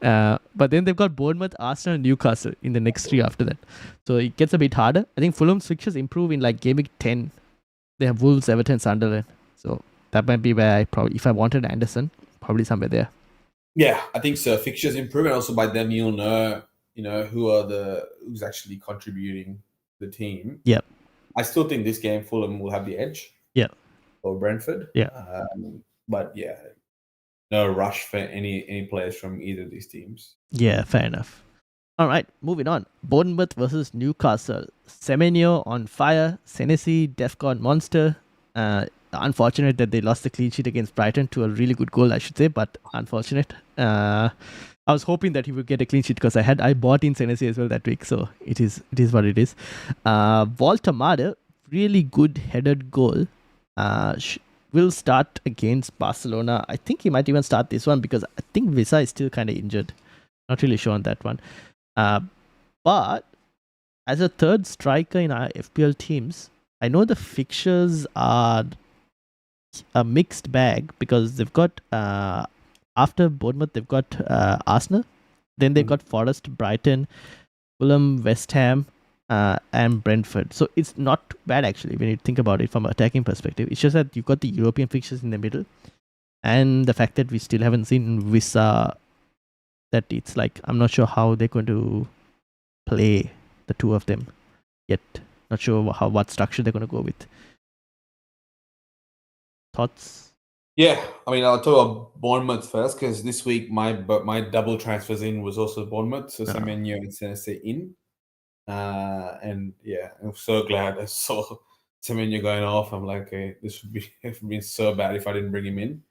But then they've got Bournemouth, Arsenal, and Newcastle in the next 3 after that. So it gets a bit harder. I think Fulham's fixtures improve in like Gameweek 10. They have Wolves, Everton, Sunderland. So that might be where I probably, if I wanted Anderson, probably somewhere there. Yeah, I think so. Fixtures improve, and also by then you'll know, who's actually contributing the team. Yep. I still think this game Fulham will have the edge. Yeah. Or Brentford. Yeah. But yeah, no rush for any players from either of these teams. Yeah, fair enough. All right, moving on. Bournemouth versus Newcastle. Semenyo on fire. Senesi, Defcon monster. Unfortunate that they lost the clean sheet against Brighton to a really good goal, I should say, but unfortunate. I was hoping that he would get a clean sheet because I bought in Senesi as well that week, so it is what it is. Voltamada, really good headed goal. Will start against Barcelona. I think he might even start this one because I think Visa is still kind of injured. Not really sure on that one. But as a third striker in our FPL teams, I know the fixtures are a mixed bag because they've got, after Bournemouth, they've got Arsenal. Then they've got Forest, Brighton, Fulham, West Ham, and Brentford. So it's not too bad actually when you think about it from an attacking perspective. It's just that you've got the European fixtures in the middle, and the fact that we still haven't seen Visa, that it's like I'm not sure how they're going to play the 2 of them yet. Not sure what structure they're going to go with. Thoughts? Yeah, I mean, I'll talk about Bournemouth first because this week my double transfers in was also Bournemouth, so Semenyo and Senesi in. And yeah, I'm so glad I saw Semenyo going off. I'm like, okay, this would have been so bad if I didn't bring him in.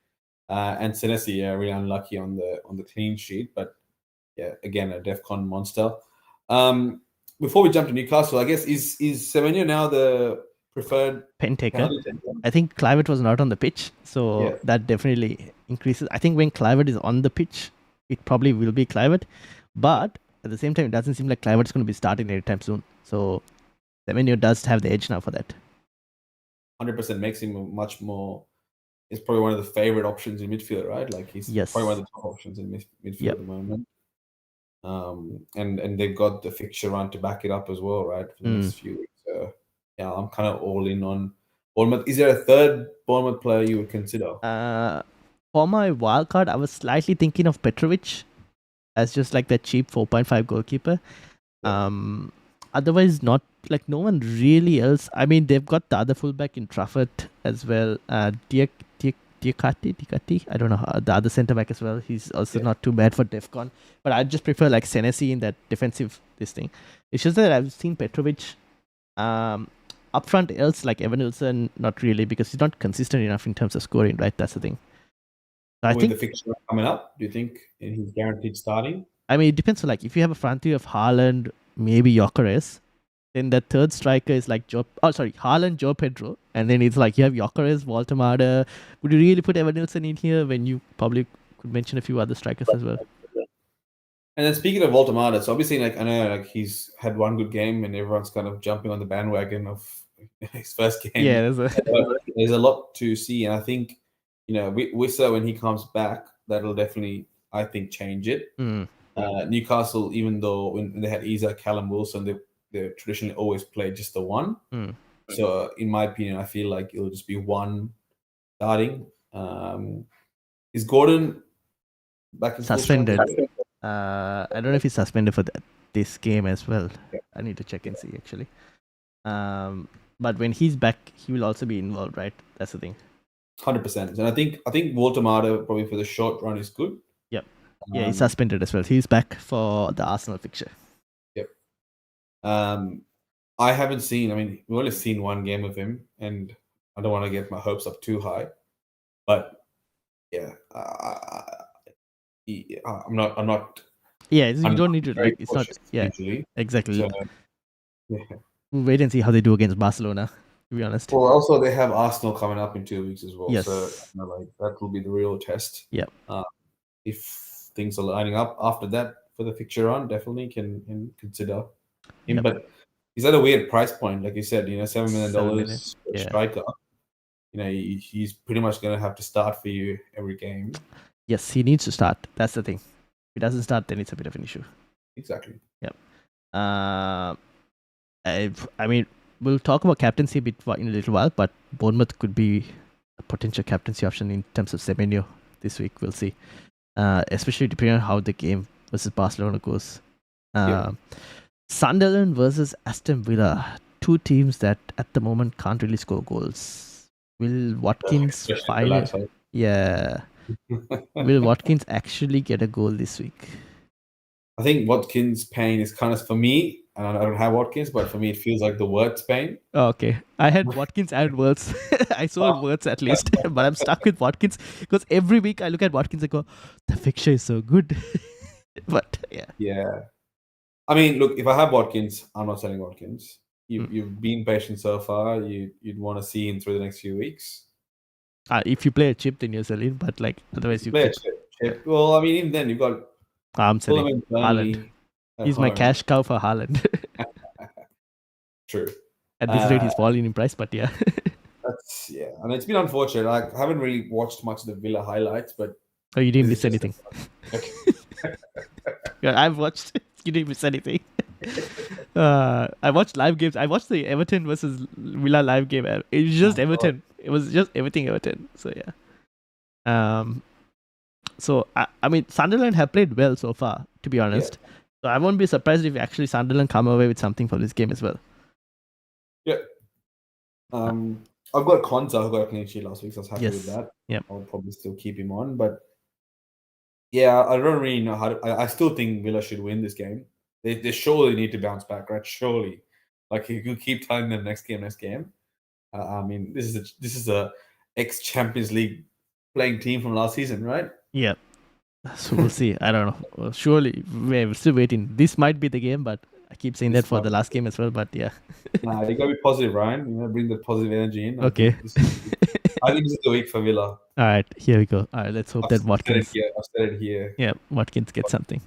And Senesi, really unlucky on the clean sheet, but yeah, again, a DEFCON monster. Before we jump to Newcastle, I guess is Semenyo now the preferred pen taker? I think Kluivert was not on the pitch, so that definitely increases. I think when Kluivert is on the pitch, it probably will be Kluivert, but at the same time, it doesn't seem like Kluivert's going to be starting anytime soon. So Semenyo does have the edge now for that. 100% makes him much more. He's probably one of the favorite options in midfield, right? Like he's probably one of the top options in midfield at the moment. And they've got the fixture run to back it up as well, right? For the next few weeks. So yeah, I'm kind of all in on Bournemouth. Is there a third Bournemouth player you would consider? For my wild card, I was slightly thinking of Petrovic as just like that cheap 4.5 goalkeeper. Otherwise, not like no one really else. I mean, they've got the other fullback in Trafford as well. Diakati. I don't know the other centre back as well. He's also not too bad for Defcon. But I just prefer like Senesi in that defensive this thing. It's just that I've seen Petrovic up front else like Evan Wilson, not really because he's not consistent enough in terms of scoring, right? That's the thing. So I think the fixture coming up, do you think he's guaranteed starting? I mean, it depends. Like if you have a front three of Haaland, maybe Gyökeres, then the third striker is like Haaland, Joe Pedro, and then it's like you have Gyökeres, Voltamada. Would you really put Evan Nilsson in here when you probably could mention a few other strikers as well? And then speaking of Voltamada, so obviously like I know like he's had one good game and everyone's kind of jumping on the bandwagon of his first game. Yeah, there's a lot to see, and I think Wissa when he comes back that'll definitely, I think, change it. Mm. Newcastle, even though when they had Isak, Callum Wilson, they traditionally always played just the one. Mm. So in my opinion, I feel like it'll just be one starting. Is Gordon back in Suspended. full strength? I don't know if he's suspended for this game as well. Yeah. I need to check and see actually. But when he's back, he will also be involved, right? That's the thing. 100%. And I think Walter Mata probably for the short run is good. Yep. Yeah, he's suspended as well. He's back for the Arsenal fixture. Yep. I haven't seen. I mean, we've only seen one game of him, and I don't want to get my hopes up too high. But yeah, I'm not. Yeah, you I'm don't need to very like. It's not. cautious Yeah, usually. exactly. So, yeah. We'll wait and see how they do against Barcelona. To be honest. Well, also they have Arsenal coming up in 2 weeks as well. Yes. So like that will be the real test. Yep. If things are lining up after that for the fixture run, definitely can consider him. Yep. But he's at a weird price point, like you said. $7 million $7 million. for a striker. He's pretty much going to have to start for you every game. Yes, he needs to start. That's the thing. If he doesn't start, then it's a bit of an issue. Exactly. Yep. I mean, we'll talk about captaincy a bit in a little while, but Bournemouth could be a potential captaincy option in terms of Semenyo this week. We'll see. Especially depending on how the game versus Barcelona goes. Sunderland versus Aston Villa. Two teams that at the moment can't really score goals. Will Watkins finally... Yeah. Will Watkins actually get a goal this week? I think Watkins' pain is kind of, for me, and I don't have Watkins, but for me, it feels like the Wirtz pain. Oh, okay. I had Watkins and Wirtz. I sold Wirtz at least, but I'm stuck with Watkins because every week I look at Watkins and go, the fixture is so good. But yeah. Yeah. I mean, look, if I have Watkins, I'm not selling Watkins. You've been patient so far. You'd want to see him through the next few weeks. If you play a chip, then you're selling, but like otherwise you play a chip. Yeah. Well, I mean, even then you've got. I'm selling Haaland. He's my cash cow for Haaland. True. At this rate, he's falling in price, but yeah. I mean, it's been unfortunate. I haven't really watched much of the Villa highlights, but. Oh, you didn't miss anything. Yeah, I've watched. You didn't miss anything. I watched live games. I watched the Everton versus Villa live game. It was just Everton. God. It was just everything Everton. So yeah. So I mean, Sunderland have played well so far, to be honest. Yeah. So I won't be surprised if actually Sunderland come away with something from this game as well. Yeah. I've got Konza who got a clean sheet last week, so I was happy with that. Yeah. I'll probably still keep him on, but yeah, I don't really know how to. I still think Villa should win this game. They surely need to bounce back, right? Surely, like you keep telling them next game. I mean, this is a ex-Champions League playing team from last season, right? Yeah. So we'll see. I don't know. Well, surely we're still waiting. This might be the game, but I keep saying that for the last game as well. But yeah. Nah, you gotta be positive, Ryan. Bring the positive energy in. Okay. I think this is the week for Villa. All right, here we go. All right, let's hope that Watkins. I've said it here. Yeah, Watkins gets something.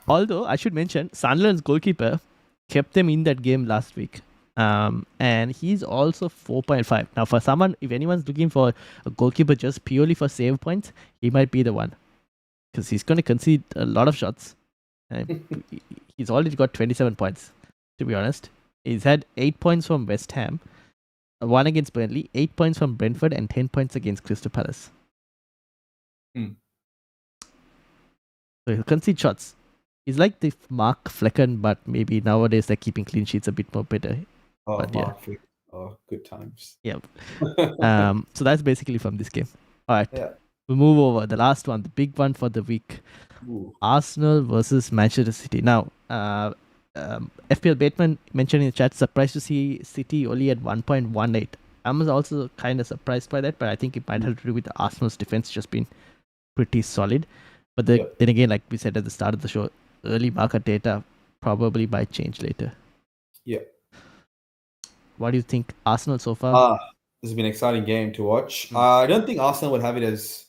Although I should mention, Sunderland's goalkeeper kept them in that game last week. And he's also 4.5. Now, for someone, if anyone's looking for a goalkeeper just purely for save points, he might be the one. Because he's going to concede a lot of shots. He's already got 27 points, to be honest. He's had 8 points from West Ham, 1 against Burnley, 8 points from Brentford, and 10 points against Crystal Palace. So he'll concede shots. He's like the Mark Flecken, but maybe nowadays they're keeping clean sheets a bit more better. Oh, but Mark Flecken. Oh, good times. Yeah. So that's basically from this game. All right. Yeah. We'll move over. The last one, the big one for the week. Ooh. Arsenal versus Manchester City. Now, FPL Bateman mentioned in the chat, surprised to see City only at 1.18. I was also kind of surprised by that, but I think it might have to do with the Arsenal's defense just being pretty solid. But then again, like we said at the start of the show, early market data probably might change later. Yeah. What do you think, Arsenal so far? This has been an exciting game to watch. I don't think Arsenal would have it as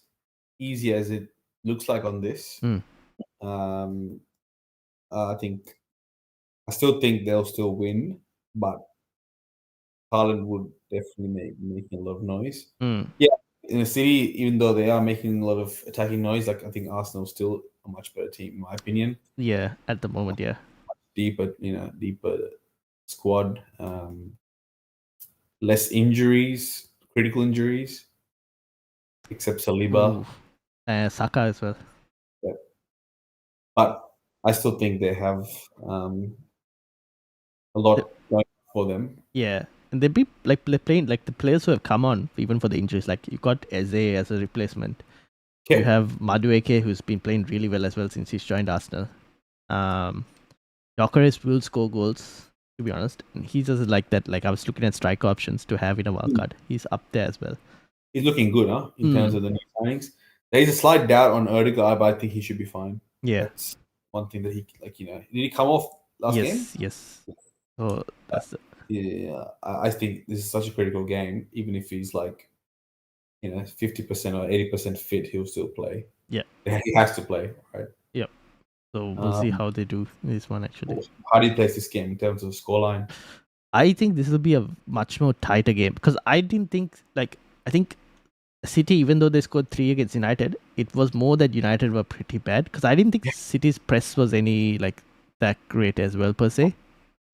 easy as it looks like on this. I still think they'll still win, but Haaland would definitely make a lot of noise. Mm. Yeah, in a City, even though they are making a lot of attacking noise, like I think Arsenal's still a much better team, in my opinion. Yeah, at the moment, yeah. Deeper squad, less injuries, critical injuries, except Saliba. Ooh. Saka as well. Yeah. But I still think they have a lot going for them. Yeah, and they be like playing like the players who have come on even for the injuries. Like you got Eze as a replacement. You Yeah. have Madueke who's been playing really well as well since he's joined Arsenal. Gyökeres will score goals, to be honest. And he doesn't like that. Like I was looking at striker options to have in a wildcard. He's up there as well. He's looking good, huh? In terms of the new signings. There is a slight doubt on Odegaard, but I think he should be fine. Yeah. That's one thing that he did he come off last game? Yes. So that's Yeah, I think this is such a critical game. Even if he's 50% or 80% fit, he'll still play. Yeah. He has to play, right? Yep. So we'll see how they do this one actually. How do you place this game in terms of scoreline? I think this will be a much more tighter game because I didn't think I think City, even though they scored 3 against United, it was more that United were pretty bad because I didn't think City's press was any that great as well per se.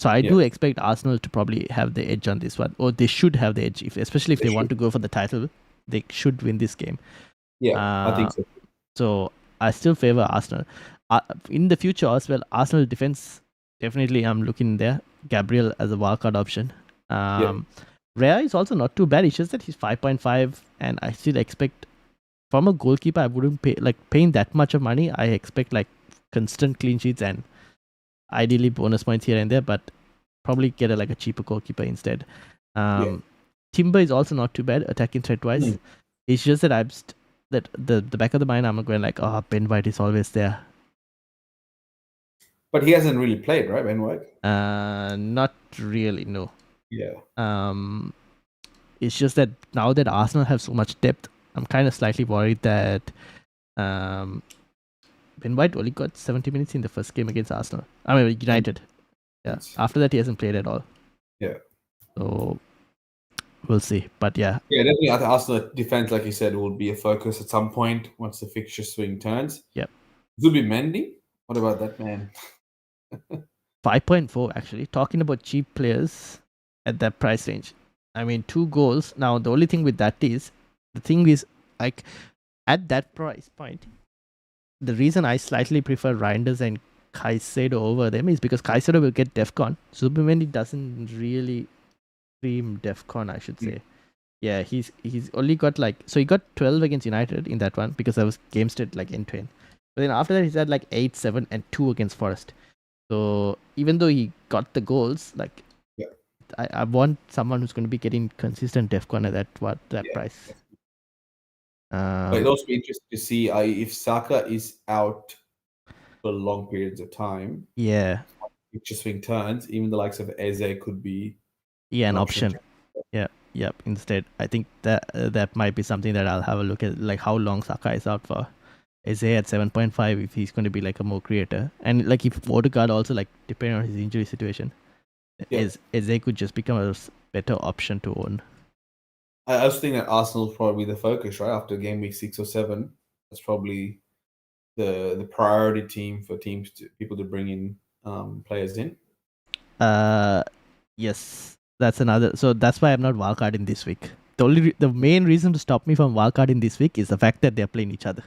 So I do expect Arsenal to probably have the edge on this one, or they should have the edge, especially if they want to go for the title. They should win this game. Yeah, I think so. So I still favor Arsenal. In the future as well, Arsenal defense, definitely I'm looking there. Gabriel as a wildcard option. Rea is also not too bad. It's just that he's 5.5, and I still expect from a goalkeeper, I wouldn't paying that much of money. I expect constant clean sheets and ideally bonus points here and there, but probably get a cheaper goalkeeper instead. Timber is also not too bad attacking threat wise. It's just that that the back of the mind I'm going Ben White is always there. But he hasn't really played, right, Ben White? Not really, no. Yeah. It's just that now that Arsenal have so much depth, I'm kind of slightly worried that Ben White only got 70 minutes in the first game against Arsenal. I mean, United. Yeah. After that, he hasn't played at all. Yeah. So we'll see. But yeah. Yeah, definitely. I think Arsenal defense, like you said, will be a focus at some point once the fixture swing turns. Yep. Zubimendi? What about that man? 5.4 actually. Talking about cheap players at that price range. I mean, 2 goals. Now, the only thing with that is, at that price point, the reason I slightly prefer Reinders and Caicedo over them is because Caicedo will get DEFCON. Zubimendi doesn't really scream DEFCON, I should say. Yeah, he's only got so he got 12 against United in that one because I was game state end to end. But then after that, he's had 8, 7, and 2 against Forest. So even though he got the goals, I want someone who's going to be getting consistent DEFCON at that price. But it'll also be interesting to see if Saka is out for long periods of time. Yeah. Picture swing turns, even the likes of Eze could be an option. Yeah. Instead, I think that might be something that I'll have a look at, how long Saka is out for. Eze at 7.5 if he's going to be a more creator, and if Odegaard also depending on his injury situation, Eze could just become a better option to own. I also think that Arsenal will probably be the focus, right? After game week 6 or 7, that's probably the priority team for people to bring in players in. Yes, that's another. So that's why I'm not wildcarding this week. The main reason to stop me from wildcarding this week is the fact that they're playing each other.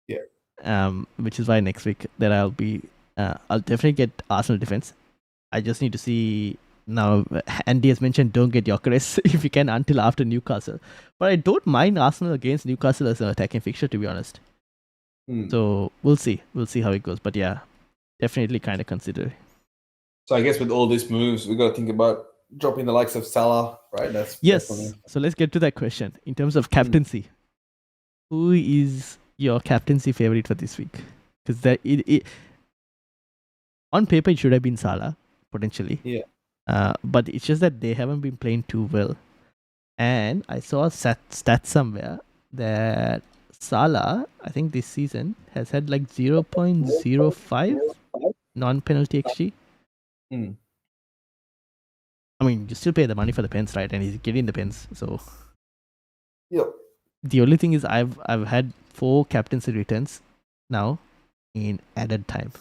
Yeah. Which is why next week that I'll definitely get Arsenal defense. I just need to see. Now, Andy has mentioned don't get Gyökeres if you can until after Newcastle. But I don't mind Arsenal against Newcastle as an attacking fixture, to be honest. So we'll see. We'll see how it goes. But yeah, definitely kind of consider. So I guess with all these moves, we got to think about dropping the likes of Salah, right? Yes. So let's get to that question. In terms of captaincy, who is your captaincy favorite for this week? Because on paper, it should have been Salah, potentially. Yeah. But it's just that they haven't been playing too well. And I saw a stat somewhere that Salah, I think this season, has had 0.05 non-penalty XG. I mean, you still pay the money for the pens, right? And he's getting the pens, so... Yep. The only thing is I've had 4 captaincy returns now in added time.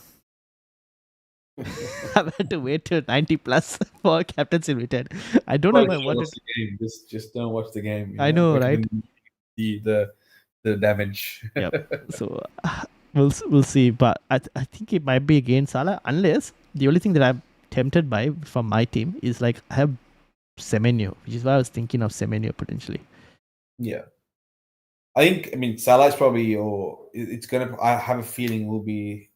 I've had to wait till 90 plus for captaincy return. I don't know if I wanted. Watch the game. Just don't watch the game. I know, right? The damage. Yep. So we'll see, but I think it might be against Salah, unless the only thing that I'm tempted by from my team is like I have Semenyo, which is why I was thinking of Semenyo potentially. Yeah. I mean, Salah is probably, or it's gonna. I have a feeling will be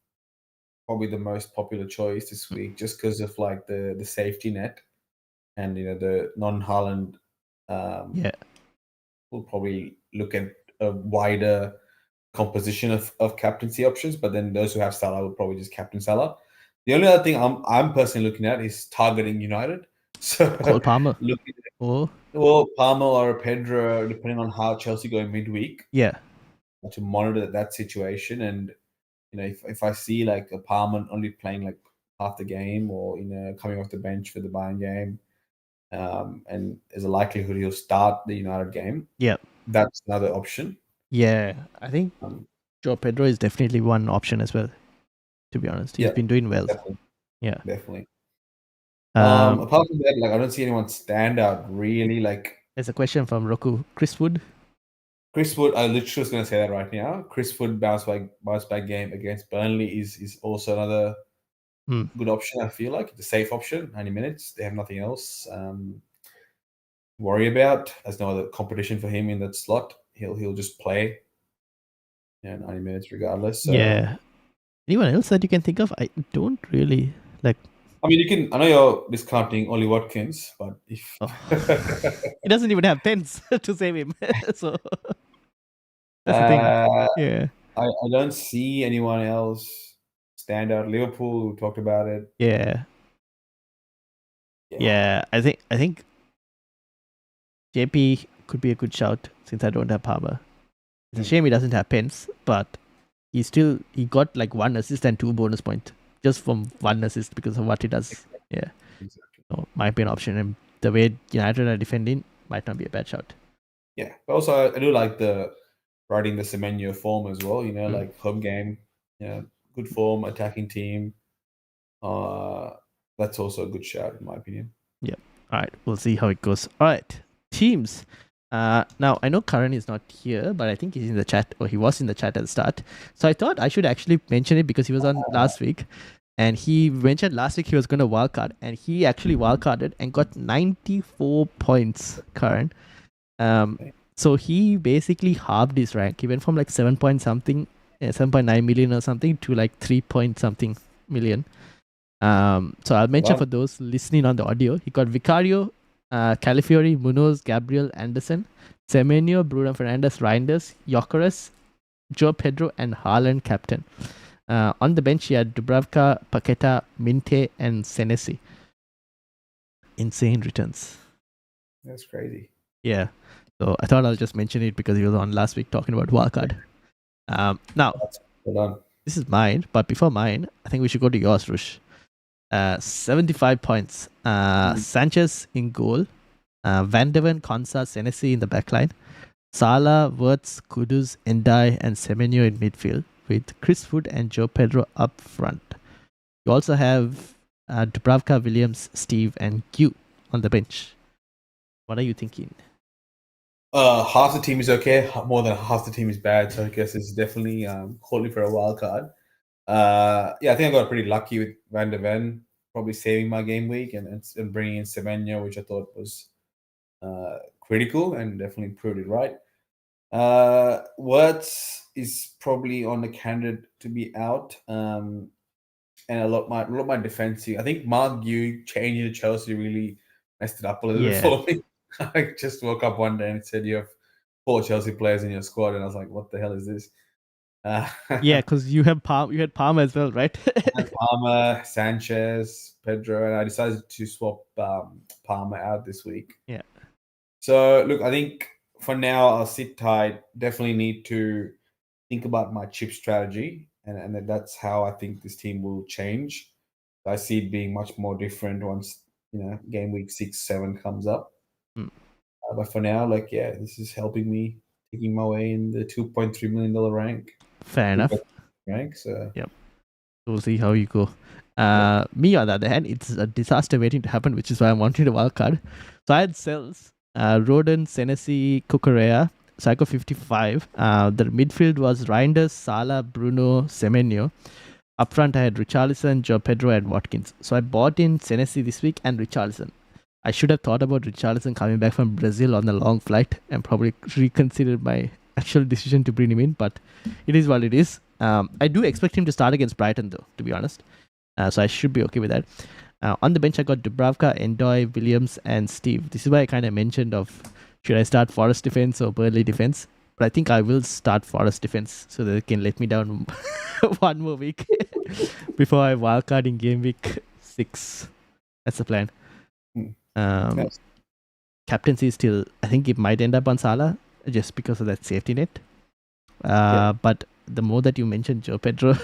probably the most popular choice this week, just because of like the safety net, and the non-Haaland. Yeah. We'll probably look at a wider composition of captaincy options, but then those who have Salah will probably just captain Salah. The only other thing I'm personally looking at is targeting United. So Cole Palmer. looking at, Oh. well, Palmer or Pedro, depending on how Chelsea go in midweek, Yeah. to monitor that situation. And if I see like a Palmer only playing like half the game, or coming off the bench for the Bayern game, and there's a likelihood he'll start the United game. Yeah. That's another option. Yeah. I think Joe Pedro is definitely one option as well. To be honest, he's been doing well. Definitely. Yeah. Definitely. Apart from that, like I don't see anyone stand out really. Like there's a question from Roku. Chris Wood. I literally was going to say that right now. Chris Wood bounce back game against Burnley is also another good option. I feel like it's a safe option. 90 minutes. They have nothing else worry about. There's no other competition for him in that slot. He'll just play 90 minutes regardless. So. Yeah. Anyone else that you can think of? I don't really like. I mean, I know you're discounting Ollie Watkins, but if he doesn't even have pens to save him, so that's the thing. Yeah, I don't see anyone else stand out. Liverpool, we talked about it. Yeah. I think JP could be a good shout since I don't have Palmer. It's a shame he doesn't have pens, but he got like 1 assist and 2 bonus points just from 1 assist because of what he does. Yeah, exactly. So might be an option, and the way United are defending might not be a bad shout. Yeah, but also I do like the riding the Semenyo form as well. Like home game, good form, attacking team. That's also a good shout in my opinion. Yeah. All right, we'll see how it goes. All right, teams. Now I know Karan is not here, but I think he's in the chat, or he was in the chat at the start. So I thought I should actually mention it because he was on last week, and he mentioned last week he was going to wildcard, and he actually wildcarded and got 94 points, Karan. So he basically halved his rank. He went from like 7 point something, 7.9 million or something to like 3 point something million. So I'll mention for those listening on the audio, he got Vicario, Calafiori, Munoz, Gabriel, Anderson, Semenyo, Bruno Fernandes, Reinders, Gyökeres, Joe Pedro, and Haaland captain. On the bench, he had Dubravka, Paqueta, Minte, and Senesi. Insane returns. That's crazy. Yeah. So I thought I'll just mention it because he was on last week talking about wildcard. Now, this is mine, but before mine, I think we should go to yours, Rush. 75 points. Sanchez in goal. Van de Ven, Konsa, Senesi in the backline. Salah, Wirtz, Kudus, Endai, and Semenyo in midfield, with Chris Wood and Joe Pedro up front. You also have Dubravka, Williams, Steve, and Q on the bench. What are you thinking? Half the team is okay. More than half the team is bad. So I guess it's definitely calling for a wild card. I think I got pretty lucky with Van de Ven probably saving my game week and bringing in Semenyo, which I thought was critical and definitely proved it right. Wirtz is probably on the candidate to be out, and a lot of my defensive. I think Mark Yu changing to Chelsea really messed it up a little bit for me. I just woke up one day and it said you have 4 Chelsea players in your squad, and I was like, "What the hell is this?" Yeah, because you had Palmer as well, right? Palmer, Sanchez, Pedro, and I decided to swap Palmer out this week. Yeah. So look, I think for now I'll sit tight. Definitely need to think about my chip strategy, and that's how I think this team will change. I see it being much more different once game week 6, 7 comes up. But for now, this is helping me making my way in the $2.3 million rank. Fair enough. Rank, so We'll see how you go. Me, on the other hand, it's a disaster waiting to happen, which is why I'm wanting a wild card. So I had cells, Roden, Senesi, Kukurea. So I got 55. The midfield was Reinders, Salah, Bruno, Semenyo. Up front, I had Richarlison, Joe Pedro, and Watkins. So I bought in Senesi this week and Richarlison. I should have thought about Richarlison coming back from Brazil on a long flight and probably reconsidered my actual decision to bring him in, but it is what it is. I do expect him to start against Brighton, though, to be honest. So I should be okay with that. On the bench, I got Dubravka, Endoy, Williams, and Steve. This is why I kind of mentioned of should I start Forest defense or Burnley defense. But I think I will start Forest defense so that they can let me down one more week before I wildcard in game week 6. That's the plan. Yes. Captaincy is still, I think it might end up on Salah just because of that safety net. But the more that you mentioned Joe Pedro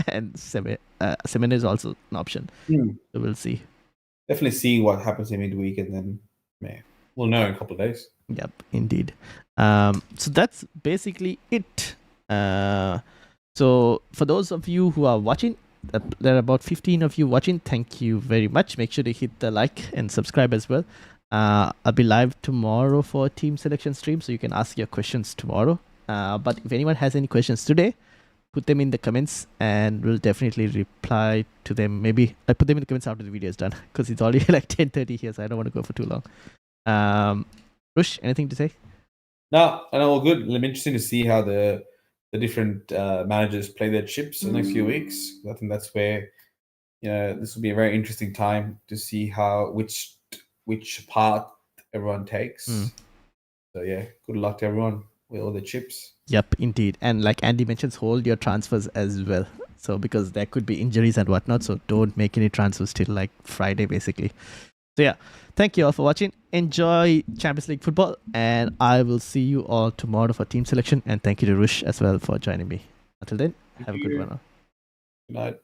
and Semen is also an option. So we'll see. Definitely see what happens in midweek, and then we'll know in a couple of days. Yep, indeed. So that's basically it. So for those of you who are watching, there are about 15 of you watching. Thank you very much. Make sure to hit the like and subscribe as well. I'll be live tomorrow for a team selection stream, so you can ask your questions tomorrow. But if anyone has any questions today, put them in the comments and we'll definitely reply to them. Maybe I put them in the comments after the video is done because it's already like 10:30 here, so I don't want to go for too long. Rush, anything to say? No, I know, all good. It'll be interesting to see how the different managers play their chips in the next few weeks. I think that's where this will be a very interesting time to see how which part everyone takes. So yeah, good luck to everyone with all the chips. Yep, indeed. And like Andy mentions, hold your transfers as well. So because there could be injuries and whatnot, so don't make any transfers till like Friday basically. So yeah, thank you all for watching. Enjoy Champions League football, and I will see you all tomorrow for team selection. And thank you to Rush as well for joining me. Until then, have a good one. Good night.